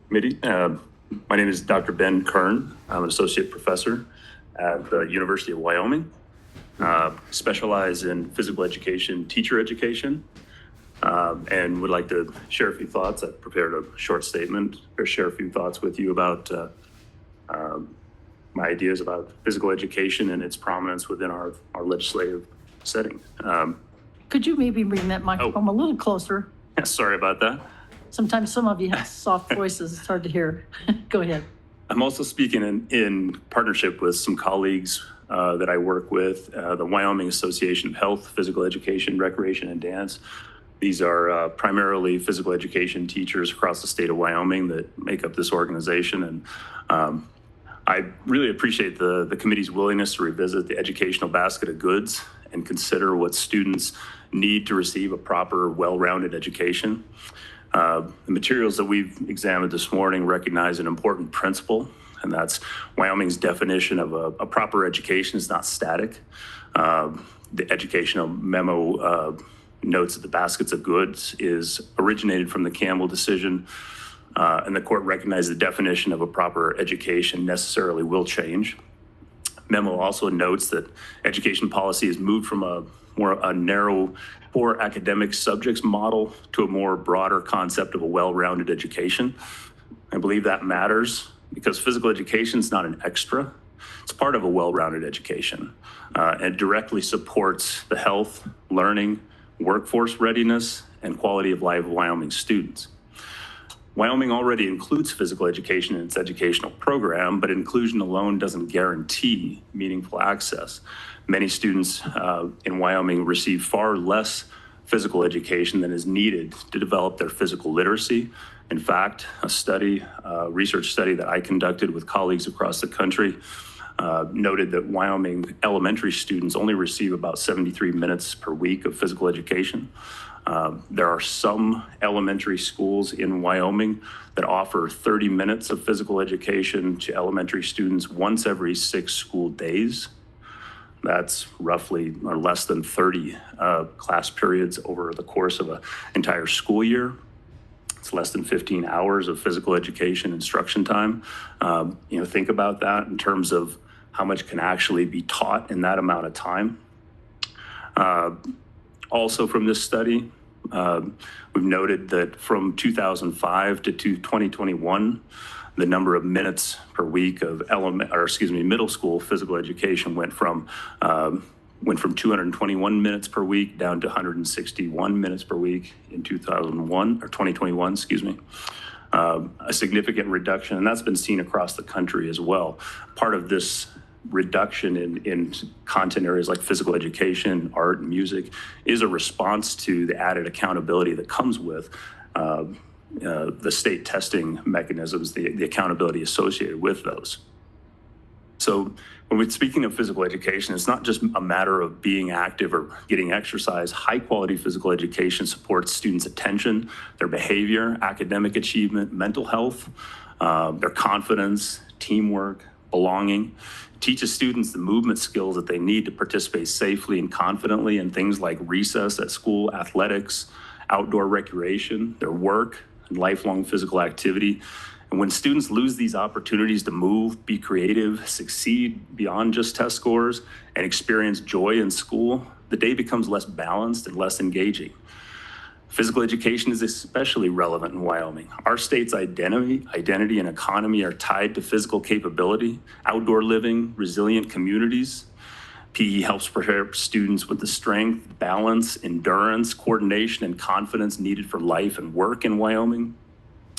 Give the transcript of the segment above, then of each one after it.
Committee. My name is Dr. Ben Kern. I'm an associate professor at the University of Wyoming. Specialize in physical education, teacher education, and would like to share a few thoughts. I've prepared a short statement or share a few thoughts with you about my ideas about physical education and its prominence within our legislative setting. Could you maybe bring that microphone a little closer? Sorry about that. Sometimes some of you have soft voices. It's hard to hear. Go ahead. I'm also speaking in partnership with some colleagues that I work with, the Wyoming Association of Health, Physical Education, Recreation, and Dance. These are primarily physical education teachers across the state of Wyoming that make up this organization. And I really appreciate the committee's willingness to revisit the educational basket of goods and consider what students need to receive a proper, well-rounded education. The materials that we've examined this morning recognize an important principle, and that's Wyoming's definition of a proper education is not static. The educational memo notes that the baskets of goods is originated from the Campbell decision, and the court recognized the definition of a proper education necessarily will change. Memo also notes that education policy has moved from a narrow core academic subjects model to a more broader concept of a well-rounded education. I believe that matters because physical education is not an extra. It's part of a well-rounded education and directly supports the health, learning, workforce readiness, and quality of life of Wyoming students. Wyoming already includes physical education in its educational program, but inclusion alone doesn't guarantee meaningful access. Many students in Wyoming receive far less physical education than is needed to develop their physical literacy. In fact, a research study that I conducted with colleagues across the country noted that Wyoming elementary students only receive about 73 minutes per week of physical education. There are some elementary schools in Wyoming that offer 30 minutes of physical education to elementary students once every 6 school days. That's roughly or less than 30 class periods over the course of an entire school year. It's less than 15 hours of physical education instruction time. Think about that in terms of how much can actually be taught in that amount of time. Also from this study, we've noted that from 2005 to 2021, the number of minutes per week of middle school physical education went from 221 minutes per week down to 161 minutes per week in 2021, a significant reduction, and that's been seen across the country as well. Part of this reduction in content areas like physical education, art, and music is a response to the added accountability that comes with the state testing mechanisms, the accountability associated with those. So when we're speaking of physical education, it's not just a matter of being active or getting exercise. High quality physical education supports students' attention, their behavior, academic achievement, mental health, their confidence, teamwork, belonging. It teaches students the movement skills that they need to participate safely and confidently in things like recess at school, athletics, outdoor recreation, their work, and lifelong physical activity. And when students lose these opportunities to move, be creative, succeed beyond just test scores, and experience joy in school, the day becomes less balanced and less engaging. Physical education is especially relevant in Wyoming. Our state's identity and economy are tied to physical capability, outdoor living, resilient communities. PE helps prepare students with the strength, balance, endurance, coordination, and confidence needed for life and work in Wyoming.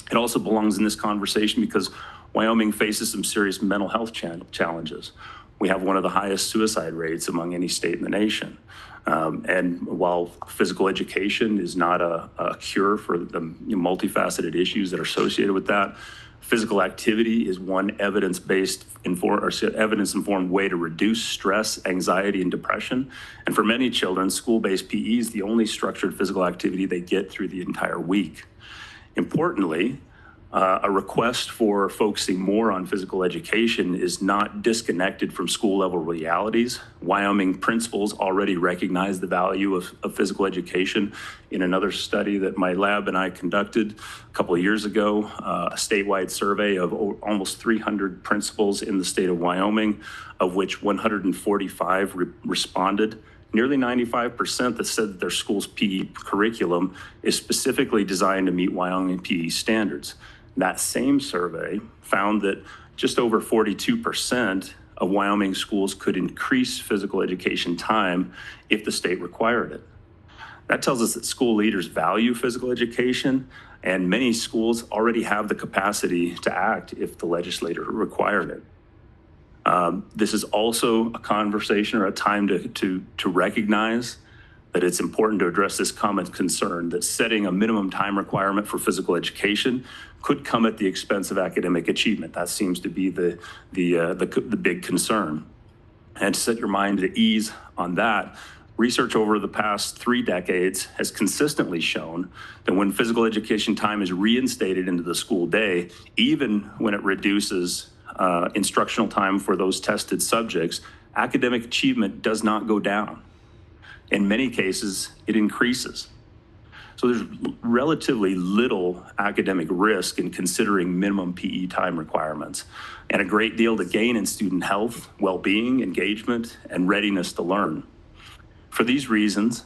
It also belongs in this conversation because Wyoming faces some serious mental health challenges. We have one of the highest suicide rates among any state in the nation. And while physical education is not a cure for the multifaceted issues that are associated with that, physical activity is one evidence-informed way to reduce stress, anxiety, and depression. And for many children, school-based PE is the only structured physical activity they get through the entire week. Importantly, A request for focusing more on physical education is not disconnected from school level realities. Wyoming principals already recognize the value of physical education. In another study that my lab and I conducted a couple of years ago, a statewide survey of almost 300 principals in the state of Wyoming, of which 145 responded. Nearly 95% that said that their school's PE curriculum is specifically designed to meet Wyoming PE standards. That same survey found that just over 42% of Wyoming schools could increase physical education time if the state required it. That tells us that school leaders value physical education, and many schools already have the capacity to act if the legislature required it. This is also a conversation or a time to recognize that it's important to address this common concern that setting a minimum time requirement for physical education could come at the expense of academic achievement. That seems to be the big concern. And to set your mind at ease on that, research over the past 3 decades has consistently shown that when physical education time is reinstated into the school day, even when it reduces instructional time for those tested subjects, academic achievement does not go down. In many cases, it increases. So there's relatively little academic risk in considering minimum PE time requirements, and a great deal to gain in student health, well-being, engagement, and readiness to learn. For these reasons,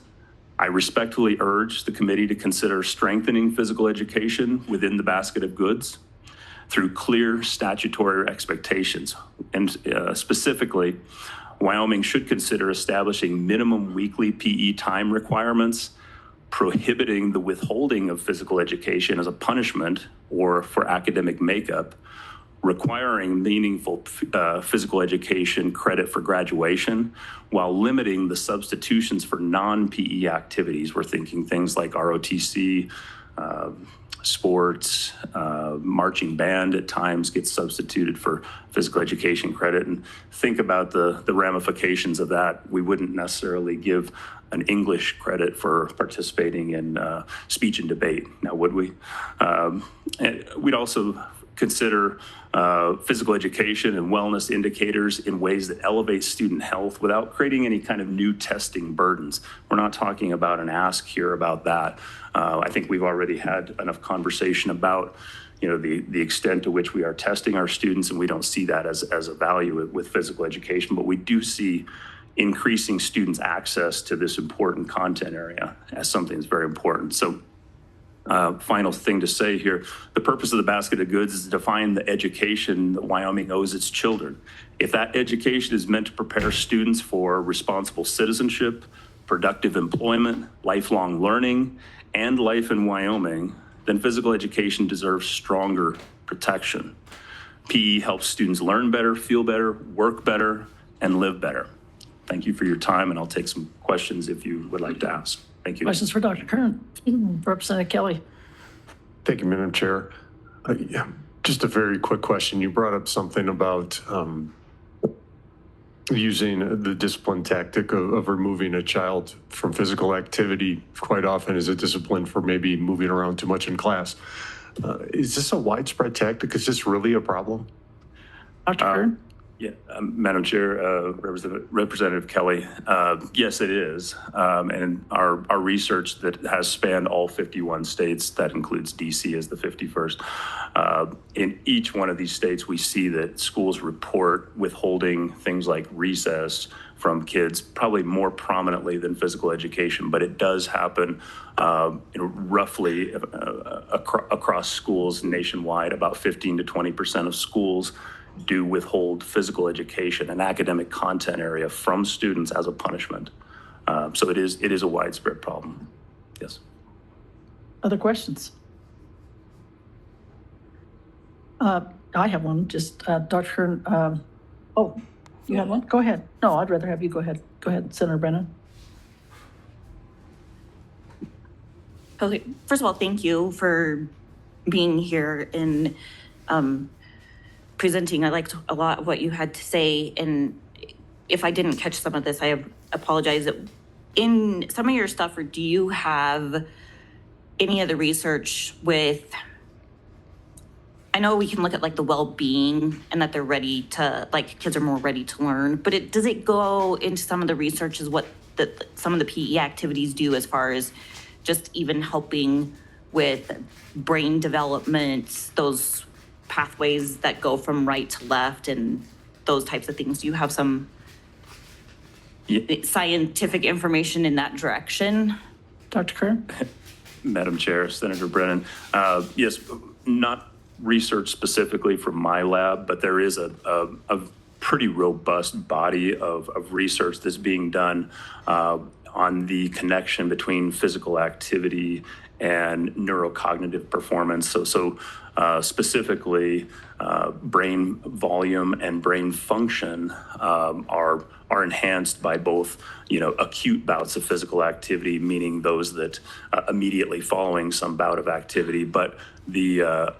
I respectfully urge the committee to consider strengthening physical education within the basket of goods through clear statutory expectations. And specifically, Wyoming should consider establishing minimum weekly PE time requirements, prohibiting the withholding of physical education as a punishment or for academic makeup, requiring meaningful physical education credit for graduation, while limiting the substitutions for non-PE activities. We're thinking things like ROTC, sports, marching band at times gets substituted for physical education credit. And think about the ramifications of that. We wouldn't necessarily give an English credit for participating in speech and debate, now would we? And we'd also consider physical education and wellness indicators in ways that elevate student health without creating any kind of new testing burdens. We're not talking about an ask here about that. I think we've already had enough conversation about the extent to which we are testing our students, and we don't see that as a value with physical education, but we do see increasing students' access to this important content area as something that's very important. So final thing to say here, the purpose of the basket of goods is to define the education that Wyoming owes its children. If that education is meant to prepare students for responsible citizenship, productive employment, lifelong learning, and life in Wyoming, then physical education deserves stronger protection. PE helps students learn better, feel better, work better, and live better. Thank you for your time, and I'll take some questions if you would like to ask. Thank you. Questions for Dr. Kern? Representative Kelly. Thank you, Madam Chair. Just a very quick question. You brought up something about using the discipline tactic of removing a child from physical activity quite often as a discipline for maybe moving around too much in class. Is this a widespread tactic? Is this really a problem? Dr. Kern? Yeah, Madam Chair, Representative Kelly, yes, it is. And our research that has spanned all 51 states, that includes DC as the 51st. In each one of these states, we see that schools report withholding things like recess from kids, probably more prominently than physical education, but it does happen roughly across schools nationwide. About 15 to 20% of schools do withhold physical education and academic content area from students as a punishment. So it is a widespread problem. Yes. Other questions? I have one, just Dr. Kern. Oh, you have one? Go ahead. No, I'd rather have you go ahead. Go ahead, Senator Brennan. Okay, first of all, thank you for being here and presenting. I liked a lot of what you had to say, and if I didn't catch some of this, I apologize. In some of your stuff, or do you have any of the research with I know we can look at like the well-being and that they're ready to, like kids are more ready to learn, but does it go into some of the research is what some of the PE activities do as far as just even helping with brain development, those pathways that go from right to left and those types of things? Do you have some scientific information in that direction? Dr. Kern? Madam Chair, Senator Brennan. Yes, not research specifically from my lab, but there is a pretty robust body of research that's being done on the connection between physical activity and neurocognitive performance. So specifically, brain volume and brain function are enhanced by both, acute bouts of physical activity, meaning those that immediately following some bout of activity, but the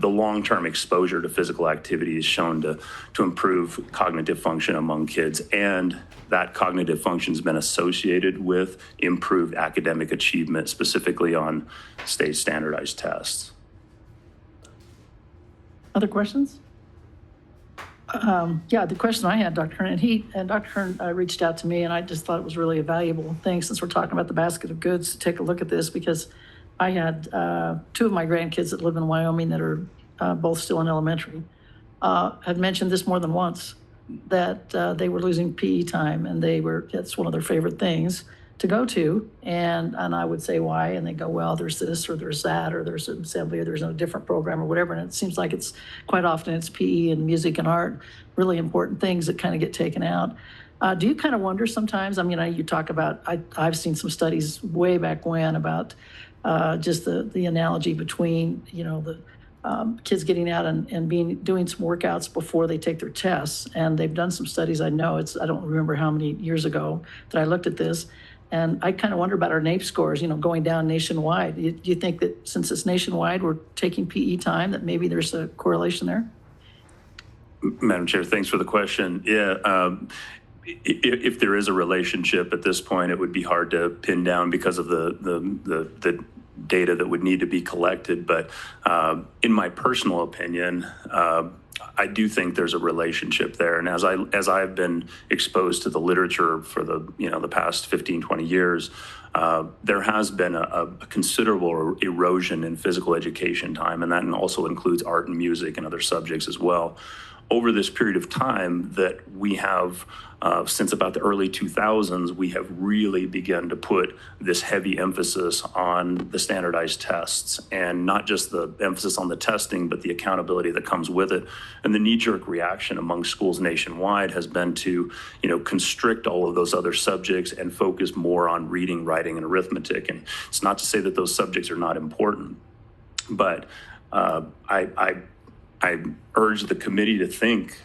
long-term exposure to physical activity is shown to improve cognitive function among kids, and that cognitive function has been associated with improved academic achievement, specifically on state standardized tests. Other questions? Yeah, the question I had, Dr. Kern, and Dr. Kern reached out to me, and I just thought it was really a valuable thing since we're talking about the basket of goods to take a look at this, because I had two of my grandkids that live in Wyoming that are both still in elementary, had mentioned this more than once, that they were losing PE time, and that's one of their favorite things to go to. And I would say, why? And they go, well, there's this or there's that, or there's an assembly, or there's a different program or whatever. And it seems like it's quite often it's PE and music and art, really important things that kind of get taken out. Do you kind of wonder sometimes, you talk about, I've seen some studies way back when about just the analogy between, the kids getting out and doing some workouts before they take their tests. And they've done some studies. I don't remember how many years ago that I looked at this. And I kind of wonder about our NAEP scores, going down nationwide. Do you think that since it's nationwide, we're taking PE time, that maybe there's a correlation there? Madam Chair, thanks for the question. Yeah, if there is a relationship at this point, it would be hard to pin down because of the data that would need to be collected. But in my personal opinion, I do think there's a relationship there. And as I've been exposed to the literature for the past 15, 20 years, there has been a considerable erosion in physical education time, and that also includes art and music and other subjects as well. Over this period of time that we have, since about the early 2000s, we have really begun to put this heavy emphasis on the standardized tests, and not just the emphasis on the testing, but the accountability that comes with it. And the knee-jerk reaction among schools nationwide has been to, constrict all of those other subjects and focus more on reading, writing, and arithmetic. And it's not to say that those subjects are not important, but I urge the committee to think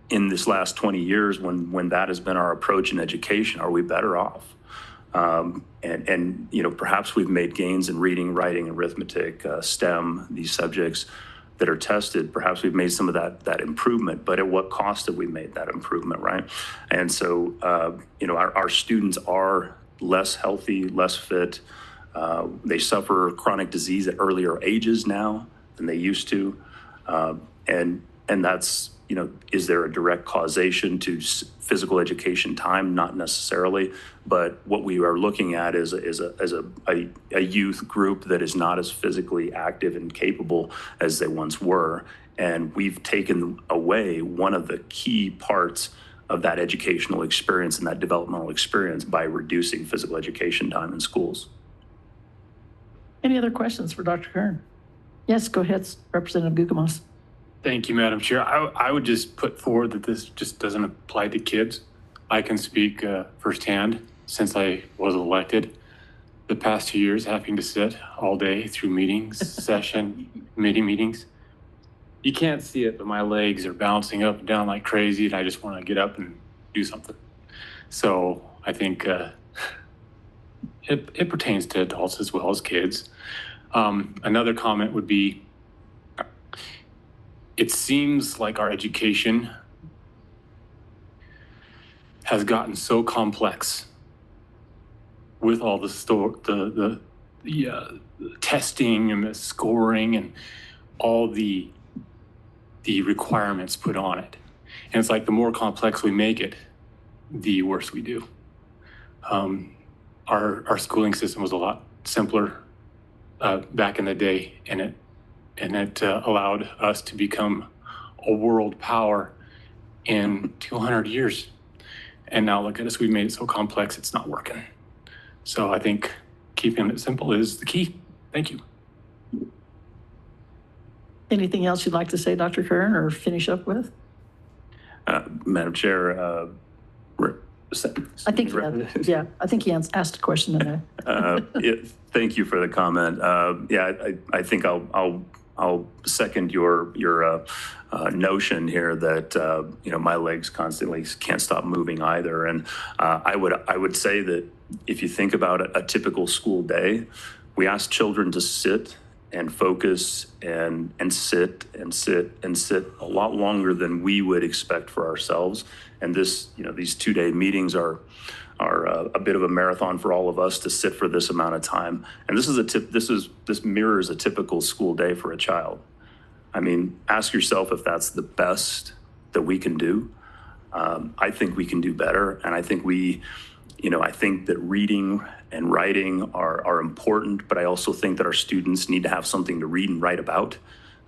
in this last 20 years when that has been our approach in education, are we better off? And perhaps we've made gains in reading, writing, arithmetic, STEM, these subjects that are tested. Perhaps we've made some of that improvement, but at what cost have we made that improvement, right? And so, our students are less healthy, less fit. They suffer chronic disease at earlier ages now than they used to. And that's, is there a direct causation to physical education time? Not necessarily, but what we are looking at is a youth group that is not as physically active and capable as they once were. And we've taken away one of the key parts of that educational experience and that developmental experience by reducing physical education time in schools. Any other questions for Dr. Kern? Yes, go ahead, Representative Guggemos. Thank you, Madam Chair. I would just put forward that this just doesn't apply to kids. I can speak firsthand since I was elected. The past 2 years, having to sit all day through meetings, committee meetings. You can't see it, but my legs are bouncing up and down like crazy, and I just want to get up and do something. So I think it pertains to adults as well as kids. Another comment would be, it seems like our education has gotten so complex with all the testing and the scoring and all the the requirements put on it. And it's like the more complex we make it, the worse we do. Our schooling system was a lot simpler back in the day, and it allowed us to become a world power in 200 years. And now look at us, we've made it so complex, it's not working. So I think keeping it simple is the key. Thank you. Anything else you'd like to say, Dr. Kern, or finish up with? Madam Chair, I think, I think he asked a question in there. thank you for the comment. I think I'll second your notion here that my legs constantly can't stop moving either. And I would say that if you think about a typical school day, we ask children to sit and focus and sit and sit and sit a lot longer than we would expect for ourselves. And these 2-day meetings are a bit of a marathon for all of us to sit for this amount of time. And this mirrors a typical school day for a child. I mean, ask yourself if that's the best that we can do. I think we can do better, and I think I think that reading and writing are important, but I also think that our students need to have something to read and write about.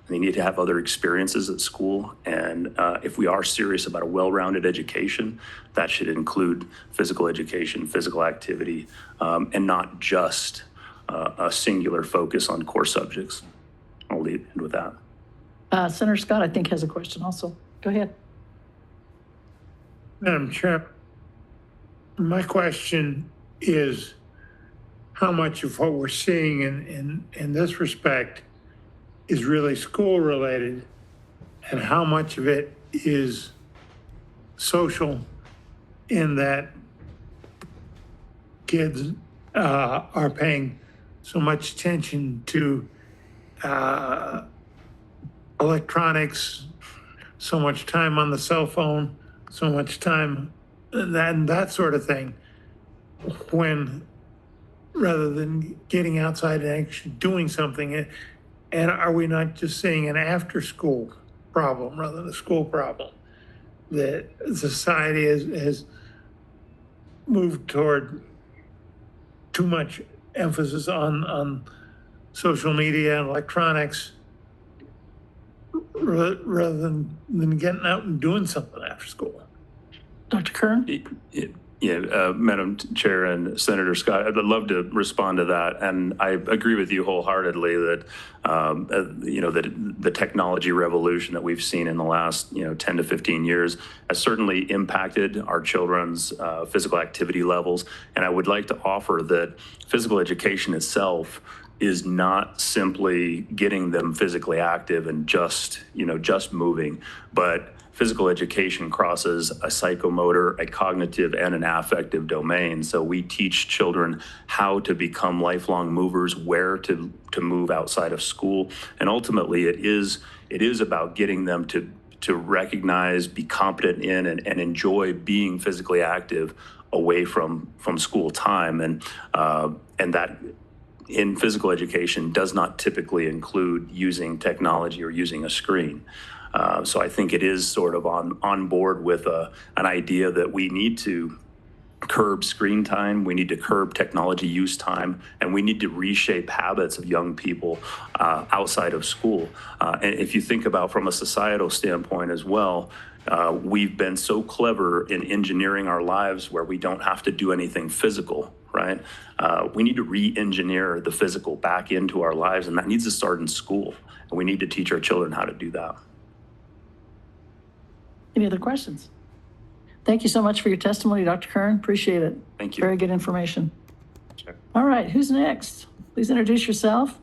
They need to have other experiences at school. And if we are serious about a well-rounded education, that should include physical education, physical activity, and not just a singular focus on core subjects. I'll leave it with that. Senator Scott, I think, has a question also. Go ahead. Madam Chair, my question is how much of what we're seeing in this respect is really school related, and how much of it is social, in that kids are paying so much attention to electronics, so much time on the cell phone, so much time that sort of thing, when rather than getting outside and actually doing something. And are we not just seeing an after-school problem rather than a school problem? That society has moved toward too much emphasis on social media and electronics rather than getting out and doing something after school. Dr. Kern? Madam Chair and Senator Scott, I'd love to respond to that. And I agree with you wholeheartedly that, that the technology revolution that we've seen in the last, 10 to 15 years has certainly impacted our children's physical activity levels. And I would like to offer that physical education itself is not simply getting them physically active and just moving, but physical education crosses a psychomotor, a cognitive, and an affective domain. So we teach children how to become lifelong movers, where to move outside of school. And ultimately, it is about getting them to recognize, be competent in, and enjoy being physically active away from school time. And that in physical education does not typically include using technology or using a screen. So I think it is sort of on board with an idea that we need to curb screen time, we need to curb technology use time, and we need to reshape habits of young people outside of school. And if you think about from a societal standpoint as well, we've been so clever in engineering our lives where we don't have to do anything physical, right? We need to re-engineer the physical back into our lives, and that needs to start in school. And we need to teach our children how to do that. Any other questions? Thank you so much for your testimony, Dr. Kern. Appreciate it. Thank you. Very good information. Sure. All right, who's next? Please introduce yourself.